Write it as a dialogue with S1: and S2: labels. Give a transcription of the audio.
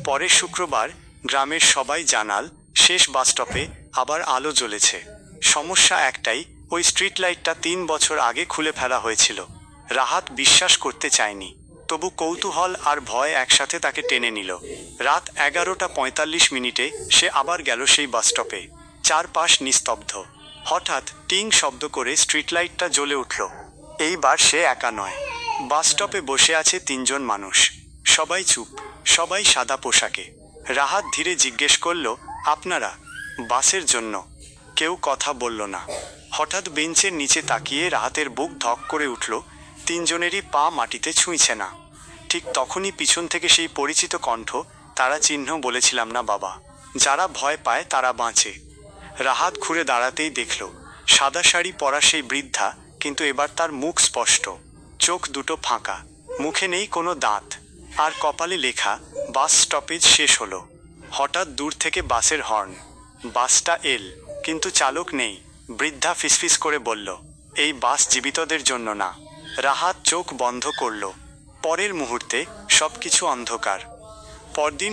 S1: পরের শুক্রবার গ্রামের সবাই জানাল শেষ বাসস্টপে আবার আলো জ্বলেছে। সমস্যা একটাই, ওই স্ট্রিট লাইটটা 3 বছর আগে খুলে ফেলা হয়েছিল। রাহাত বিশ্বাস করতে চায়নি, তবু কৌতূহল আর ভয় একসাথে তাকে টেনে নিল। রাত 11:45 সে আবার গেল সেই বাসস্টপে। চারপাশ নিস্তব্ধ। হঠাৎ টিং শব্দ করে স্ট্রিট লাইটটা জ্বলে উঠল। এইবার সে একা নয়। বাসস্টপে বসে আছে 3জন মানুষ। সবাই চুপ, সবাই সাদা পোশাকে। রাহাত ধীরে জিজ্ঞেস করল, আপনারা? বাসের জন্য? কেউ কথা বলল না। হঠাৎ বেঞ্চের নিচে তাকিয়ে রাহাতের বুক ধক করে উঠল। 3জনেরই পা মাটিতে ছুঁইছে না। ঠিক তখনই পিছন থেকে সেই পরিচিত কণ্ঠ, তারা চিহ্ন বলেছিলাম না বাবা, যারা ভয় পায় তারা বাঁচে। রাহাত ঘুরে দাঁড়াতেই দেখল সাদা শাড়ি পরা সেই বৃদ্ধা, কিন্তু এবার তার মুখ স্পষ্ট, চোখ দুটো ফাঁকা, মুখে নেই কোনো দাঁত, আর কপালে লেখা বাস স্টপেজ শেষ হলো। হঠাৎ দূর থেকে বাসের হর্ন। বাসটা এল, কিন্তু চালক নেই। বৃদ্ধা ফিসফিস করে বলল, এই বাস জীবিতদের জন্য না। রাহাত চোখ বন্ধ করল। পরের মুহূর্তে সবকিছু অন্ধকার। পরদিন